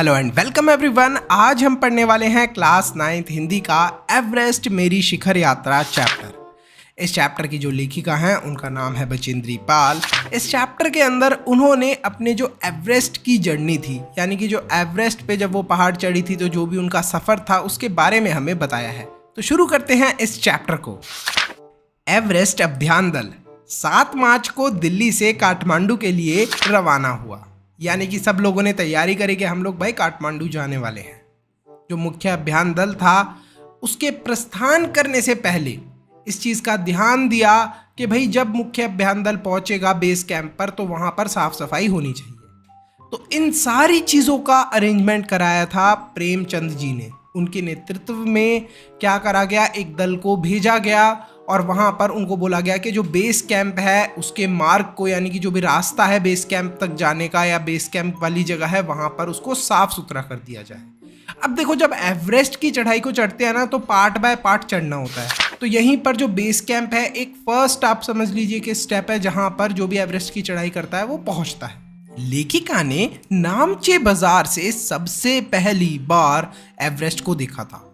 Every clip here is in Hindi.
Hello and welcome everyone. आज हम पढ़ने वाले हैं क्लास 9th हिंदी का एवरेस्ट मेरी शिखर यात्रा चैप्टर। इस चैप्टर की जो लेखिका हैं उनका नाम है बचेंद्री पाल। इस चैप्टर के अंदर उन्होंने अपने जो एवरेस्ट की जर्नी थी, यानी कि जो एवरेस्ट पे जब वो पहाड़ चढ़ी थी तो जो भी उनका सफ़र था उसके बारे में हमें बताया है। तो शुरू करते हैं इस चैप्टर को। एवरेस्ट अभियान दल 7 मार्च को दिल्ली से काठमांडू के लिए रवाना हुआ, यानी कि सब लोगों ने तैयारी करी कि हम लोग भाई काठमांडू जाने वाले हैं। जो मुख्य अभियान दल था उसके प्रस्थान करने से पहले इस चीज़ का ध्यान दिया कि भाई जब मुख्य अभियान दल पहुंचेगा बेस कैंप पर तो वहां पर साफ सफाई होनी चाहिए। तो इन सारी चीज़ों का अरेंजमेंट कराया था प्रेमचंद जी ने। उनके नेतृत्व में क्या करा गया, एक दल को भेजा गया और वहाँ पर उनको बोला गया कि जो बेस कैंप है उसके मार्ग को, यानी कि जो भी रास्ता है बेस कैंप तक जाने का या बेस कैंप वाली जगह है वहाँ पर उसको साफ सुथरा कर दिया जाए। अब देखो, जब एवरेस्ट की चढ़ाई को चढ़ते हैं ना तो पार्ट बाय पार्ट चढ़ना होता है। तो यहीं पर जो बेस कैंप है एक फर्स्ट आप समझ लीजिए कि स्टेप है जहाँ पर जो भी एवरेस्ट की चढ़ाई करता है वो पहुँचता है। लेखिका ने नामचे बाजार से सबसे पहली बार एवरेस्ट को देखा था।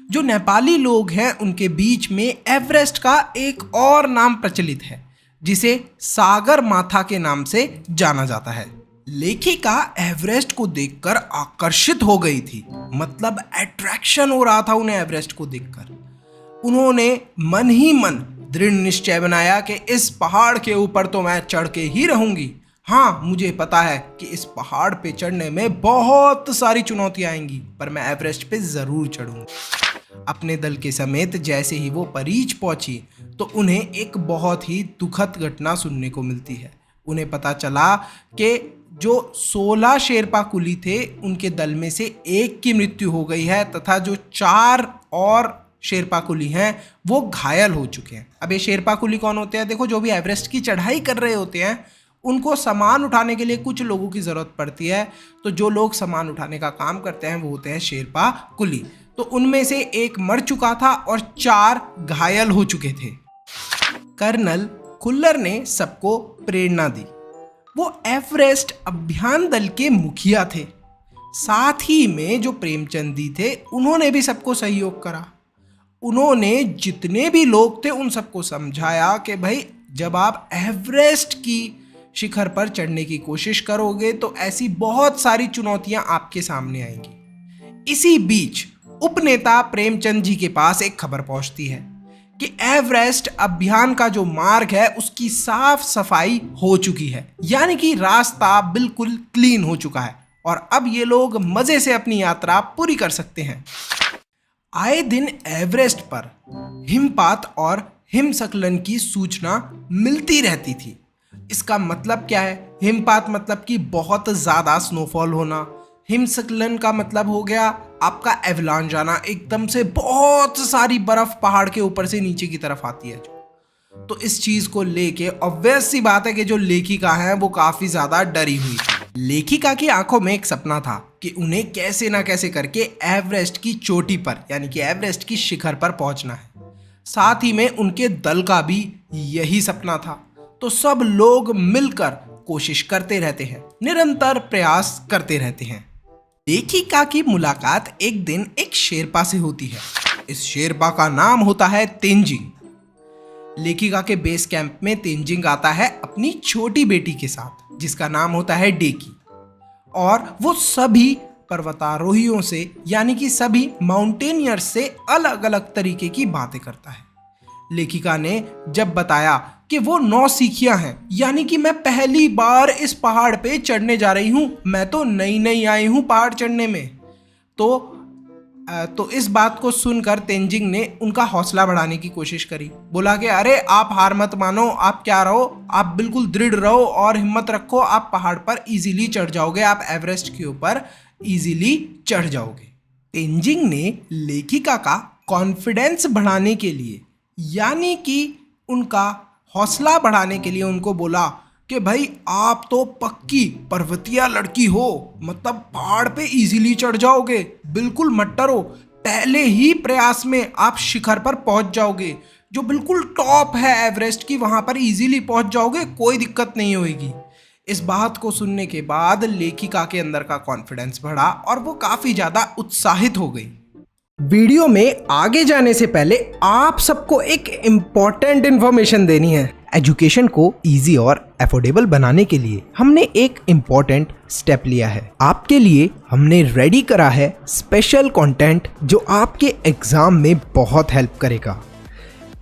जो नेपाली लोग हैं उनके बीच में एवरेस्ट का एक और नाम प्रचलित है जिसे सागर माथा के नाम से जाना जाता है। लेखिका एवरेस्ट को देखकर आकर्षित हो गई थी, मतलब अट्रैक्शन हो रहा था उन्हें एवरेस्ट को देखकर। उन्होंने मन ही मन दृढ़ निश्चय बनाया कि इस पहाड़ के ऊपर तो मैं चढ़ के ही रहूंगी। हाँ, मुझे पता है कि इस पहाड़ पे चढ़ने में बहुत सारी चुनौतियां आएंगी, पर मैं एवरेस्ट पे जरूर चढ़ूंगी। अपने दल के समेत जैसे ही वो परीच पहुंची तो उन्हें एक बहुत ही दुखद घटना सुनने को मिलती है। उन्हें पता चला कि जो 16 शेरपा कुली थे उनके दल में से एक की मृत्यु हो गई है तथा जो 4 और शेरपा कुली हैं वो घायल हो चुके हैं। अब ये शेरपा कुली कौन होते हैं? देखो, जो भी एवरेस्ट की चढ़ाई कर रहे होते हैं उनको सामान उठाने के लिए कुछ लोगों की ज़रूरत पड़ती है। तो जो लोग सामान उठाने का काम करते हैं वो होते हैं शेरपा कुली। तो उनमें से एक मर चुका था और 4 घायल हो चुके थे। कर्नल खुल्लर ने सबको प्रेरणा दी। वो एवरेस्ट अभियान दल के मुखिया थे। साथ ही में जो प्रेमचंद जी थे उन्होंने भी सबको सहयोग करा। उन्होंने जितने भी लोग थे उन सबको समझाया कि भाई जब आप एवरेस्ट की शिखर पर चढ़ने की कोशिश करोगे तो ऐसी बहुत सारी चुनौतियां आपके सामने आएंगी। इसी बीच उपनेता प्रेमचंद जी के पास एक खबर पहुंचती है कि एवरेस्ट अभियान का जो मार्ग है उसकी साफ सफाई हो चुकी है, यानी कि रास्ता बिल्कुल क्लीन हो चुका है और अब ये लोग मजे से अपनी यात्रा पूरी कर सकते हैं। आए दिन एवरेस्ट पर हिमपात और हिमस्खलन की सूचना मिलती रहती थी। इसका मतलब क्या है? हिमपात मतलब कि बहुत ज़्यादा स्नोफॉल होना। हिमस्खलन का मतलब हो गया आपका एवलांच आना, एकदम से बहुत सारी बर्फ पहाड़ के ऊपर से नीचे की तरफ आती है जो। तो इस चीज़ को लेके ऑब्वियस सी बात है कि जो लेखिका है वो काफ़ी ज़्यादा डरी हुई थी। लेखिका की आंखों में एक सपना था कि उन्हें कैसे ना कैसे करके एवरेस्ट की चोटी पर, यानी कि एवरेस्ट की शिखर पर पहुंचना है। साथ ही में उनके दल का भी यही सपना था। तो सब लोग मिलकर कोशिश करते रहते हैं, निरंतर प्रयास करते रहते हैं। लेखिका की मुलाकात एक दिन एक शेरपा से होती है। इस शेरपा का नाम होता है तेंजिंग। लेखिका के बेस कैंप में तेंजिंग आता है अपनी छोटी बेटी के साथ जिसका नाम होता है डेकी, और वो सभी पर्वतारोहियों से, यानी कि सभी माउंटेनियर्स से अलग अलग तरीके की बातें करता है। लेखिका ने जब बताया कि वो नौसिखिया हैं, यानी कि मैं पहली बार इस पहाड़ पे चढ़ने जा रही हूँ, मैं तो नई नई आई हूँ पहाड़ चढ़ने में, तो इस बात को सुनकर तेंजिंग ने उनका हौसला बढ़ाने की कोशिश करी। बोला कि अरे आप हार मत मानो, आप क्या रहो, आप बिल्कुल दृढ़ रहो और हिम्मत रखो, आप पहाड़ पर इजीली चढ़ जाओगे, आप एवरेस्ट के ऊपर इजीली चढ़ जाओगे। तेंजिंग ने लेखिका का कॉन्फिडेंस बढ़ाने के लिए, यानी कि उनका हौसला बढ़ाने के लिए उनको बोला कि भाई आप तो पक्की पर्वतीय लड़की हो, मतलब पहाड़ पे इजीली चढ़ जाओगे, बिल्कुल मत डरो, पहले ही प्रयास में आप शिखर पर पहुंच जाओगे। जो बिल्कुल टॉप है एवरेस्ट की, वहां पर इजीली पहुंच जाओगे, कोई दिक्कत नहीं होगी। इस बात को सुनने के बाद लेखिका के अंदर का कॉन्फिडेंस बढ़ा और वो काफी ज्यादा उत्साहित हो गई। वीडियो में आगे जाने से पहले आप सबको एक इम्पॉर्टेंट इंफॉर्मेशन देनी है। एजुकेशन को इजी और अफोर्डेबल बनाने के लिए हमने एक इम्पॉर्टेंट स्टेप लिया है। आपके लिए हमने रेडी करा है स्पेशल कंटेंट जो आपके एग्जाम में बहुत हेल्प करेगा।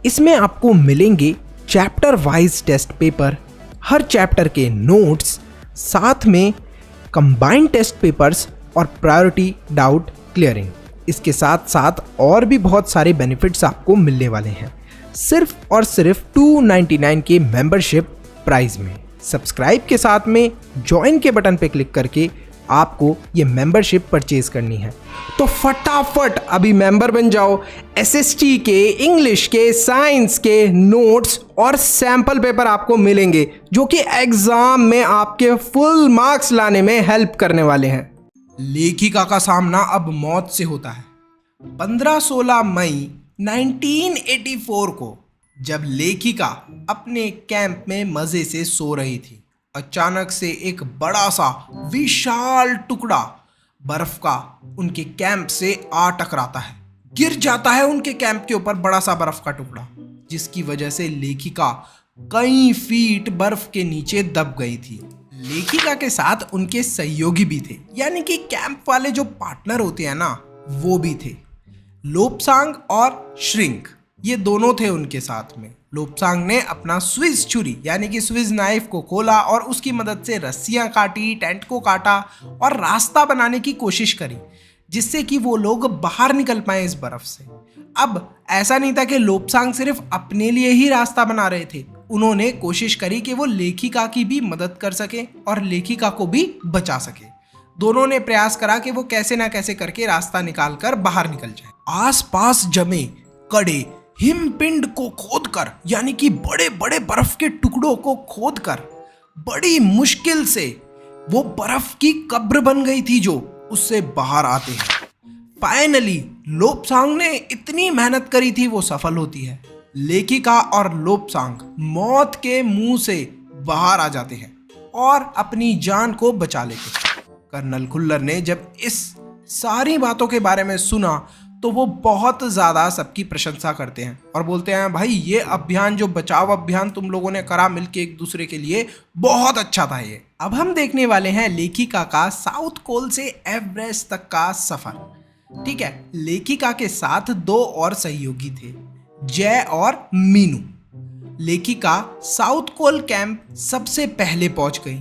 इसमें आपको मिलेंगे चैप्टर वाइज टेस्ट पेपर, हर चैप्टर के नोट्स, साथ में कंबाइंड टेस्ट पेपर्स और प्रायोरिटी डाउट क्लियरिंग। इसके साथ साथ और भी बहुत सारे बेनिफिट्स आपको मिलने वाले हैं सिर्फ और सिर्फ 299 के मेंबरशिप प्राइस में। सब्सक्राइब के साथ में ज्वाइन के बटन पे क्लिक करके आपको ये मेंबरशिप परचेज करनी है। तो फटाफट अभी मेंबर बन जाओ। एसएसटी के, इंग्लिश के, साइंस के नोट्स और सैंपल पेपर आपको मिलेंगे जो कि एग्जाम में आपके फुल मार्क्स लाने में हेल्प करने वाले हैं। लेखिका का सामना अब मौत से होता है। 15-16 मई 1984 को जब लेखिका अपने कैंप में मजे से सो रही थी, अचानक से एक बड़ा सा विशाल टुकड़ा बर्फ का उनके कैंप से आ टकराता है। गिर जाता है उनके कैंप के ऊपर बड़ा सा बर्फ का टुकड़ा, जिसकी वजह से लेखिका कई फीट बर्फ के नीचे दब गई थी। लेखिका के साथ उनके सहयोगी भी थे, यानी कि कैंप वाले जो पार्टनर होते हैं ना, वो भी थे। लोब्सांग और श्रिंक, ये दोनों थे उनके साथ में। लोब्सांग ने अपना स्विस छुरी यानी कि स्विस नाइफ को खोला और उसकी मदद से रस्सियां काटी, टेंट को काटा और रास्ता बनाने की कोशिश करी जिससे कि वो लोग बाहर निकल पाए इस बर्फ से। अब ऐसा नहीं था कि लोब्सांग सिर्फ अपने लिए ही रास्ता बना रहे थे, उन्होंने कोशिश करी कि वो लेखिका की भी मदद कर सके और लेखिका को भी बचा सके। दोनों ने प्रयास करा कि वो कैसे ना कैसे करके रास्ता निकाल कर बाहर निकल जाए। आसपास जमे कड़े हिमपिंड को खोदकर, यानी कि बड़े बड़े बर्फ के टुकड़ों को खोदकर बड़ी मुश्किल से वो बर्फ की कब्र बन गई थी जो उससे बाहर आते हैं। फाइनली लोब्सांग ने इतनी मेहनत करी थी वो सफल होती है। लेखिका और लोब्सांग मौत के मुंह से बाहर आ जाते हैं और अपनी जान को बचा लेते हैं। कर्नल खुल्लर ने जब इस सारी बातों के बारे में सुना तो वो बहुत ज़्यादा सबकी प्रशंसा करते हैं और बोलते हैं, भाई ये अभियान, जो बचाव अभियान तुम लोगों ने करा मिलके एक दूसरे के लिए, बहुत अच्छा था ये। अब हम देखने वाले हैं लेखिका का साउथ कोल से एवरेस्ट तक का सफर। ठीक है, लेखिका के साथ 2 और सहयोगी थे, जय और मीनू। लेखिका साउथ कोल कैंप सबसे पहले पहुंच गई,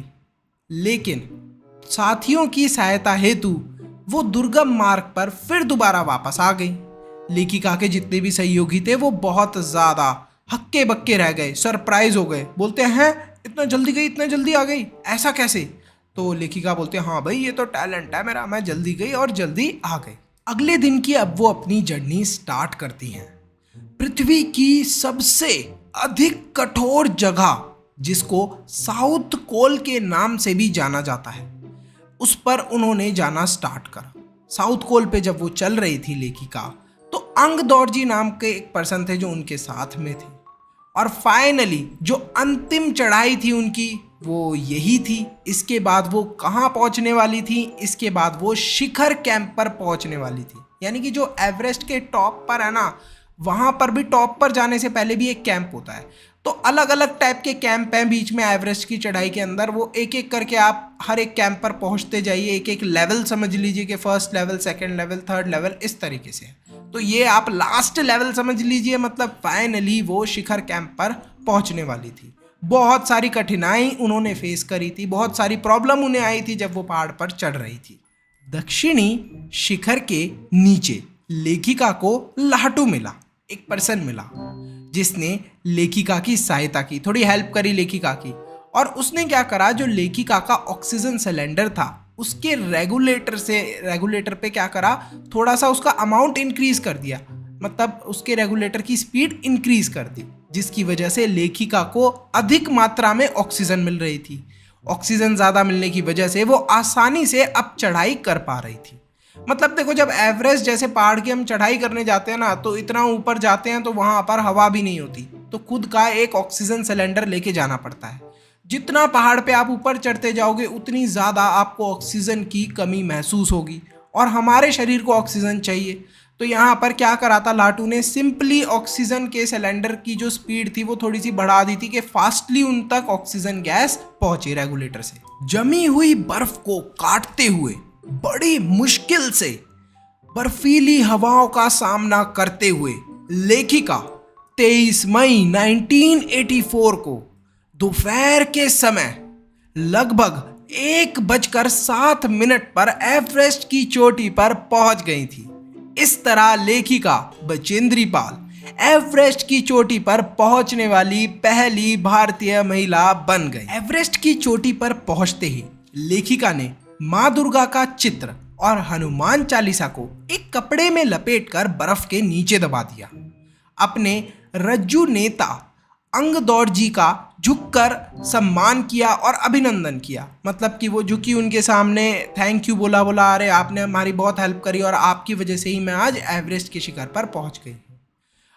लेकिन साथियों की सहायता हेतु वो दुर्गम मार्ग पर फिर दोबारा वापस आ गई। लेखिका के जितने भी सहयोगी थे वो बहुत ज़्यादा हक्के बक्के रह गए, सरप्राइज हो गए, बोलते हैं इतना जल्दी गई, इतना जल्दी आ गई, ऐसा कैसे? तो लेखिका बोलते हैं, हाँ भाई ये तो टैलेंट है मेरा, मैं जल्दी गई और जल्दी आ गई। अगले दिन की अब वो अपनी जर्नी स्टार्ट करती हैं। पृथ्वी की सबसे अधिक कठोर जगह, जिसको साउथ कोल के नाम से भी जाना जाता है, उस पर उन्होंने जाना स्टार्ट करा। साउथ कोल पे जब वो चल रही थी लेखिका, तो अंग दौरजी नाम के एक पर्सन थे जो उनके साथ में थे। और फाइनली जो अंतिम चढ़ाई थी उनकी, वो यही थी। इसके बाद वो कहाँ पहुँचने वाली थी? इसके बाद वो शिखर कैंप पर पहुँचने वाली थी, यानी कि जो एवरेस्ट के टॉप पर है ना, वहाँ पर भी टॉप पर जाने से पहले भी एक कैंप होता है। तो अलग अलग टाइप के कैंप हैं बीच में एवरेस्ट की चढ़ाई के अंदर, वो एक एक करके आप हर एक कैंप पर पहुंचते जाइए। एक एक लेवल समझ लीजिए कि first level, second level, third level, इस तरीके से। तो ये आप लास्ट लेवल समझ लीजिए, मतलब फाइनली वो शिखर कैंप पर पहुंचने वाली थी। बहुत सारी कठिनाई उन्होंने फेस करी थी, बहुत सारी प्रॉब्लम उन्हें आई थी जब वो पहाड़ पर चढ़ रही थी। दक्षिणी शिखर के नीचे लेखिका को लाटू मिला, एक पर्सन मिला जिसने लेखिका की सहायता की, थोड़ी हेल्प करी लेखिका की। और उसने क्या करा, जो लेखिका का ऑक्सीजन सिलेंडर था उसके रेगुलेटर पे क्या करा, थोड़ा सा उसका अमाउंट इंक्रीज कर दिया, मतलब उसके रेगुलेटर की स्पीड इंक्रीज कर दी, जिसकी वजह से लेखिका को अधिक मात्रा में ऑक्सीजन मिल रही थी। ऑक्सीजन ज़्यादा मिलने की वजह से वो आसानी से अब चढ़ाई कर पा रही थी। मतलब देखो, जब एवरेस्ट जैसे पहाड़ की हम चढ़ाई करने जाते हैं ना, तो इतना ऊपर जाते हैं तो वहाँ पर हवा भी नहीं होती, तो खुद का एक ऑक्सीजन सिलेंडर लेके जाना पड़ता है। जितना पहाड़ पे आप ऊपर चढ़ते जाओगे उतनी ज़्यादा आपको ऑक्सीजन की कमी महसूस होगी और हमारे शरीर को ऑक्सीजन चाहिए। तो यहाँ पर क्या करा था लाटू ने, सिंपली ऑक्सीजन के सिलेंडर की जो स्पीड थी वो थोड़ी सी बढ़ा दी थी कि फास्टली उन तक ऑक्सीजन गैस पहुंचे रेगुलेटर से। जमी हुई बर्फ को काटते हुए बड़ी मुश्किल से बर्फीली हवाओं का सामना करते हुए लेखिका 23 मई 1984 को दोपहर के समय लगभग 1:07 पर एवरेस्ट की चोटी पर पहुंच गई थी। इस तरह लेखिका बचेंद्री पाल एवरेस्ट की चोटी पर पहुंचने वाली पहली भारतीय महिला बन गई। एवरेस्ट की चोटी पर पहुंचते ही लेखिका ने मां दुर्गा का चित्र और हनुमान चालीसा को एक कपड़े में लपेटकर बर्फ के नीचे दबा दिया। अपने रज्जू नेता अंगदौड़ जी का झुककर सम्मान किया और अभिनंदन किया, मतलब कि वो झुकी उनके सामने, थैंक यू बोला, अरे आपने हमारी बहुत हेल्प करी और आपकी वजह से ही मैं आज एवरेस्ट के शिखर पर पहुंच गई।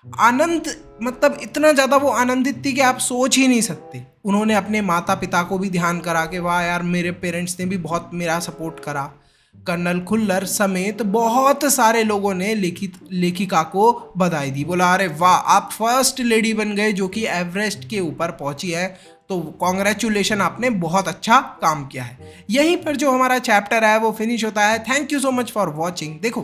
आनंद, मतलब इतना ज़्यादा वो आनंदित थी कि आप सोच ही नहीं सकते। उन्होंने अपने माता पिता को भी ध्यान करा कि वाह यार, मेरे पेरेंट्स ने भी बहुत मेरा सपोर्ट करा। कर्नल खुल्लर समेत बहुत सारे लोगों ने लेखिका को बधाई दी, बोला अरे वाह, आप फर्स्ट लेडी बन गए जो कि एवरेस्ट के ऊपर पहुंची है, तो कॉन्ग्रेचुलेशन, आपने बहुत अच्छा काम किया है। यहीं पर जो हमारा चैप्टर है वो फिनिश होता है। Thank you so much for watching. देखो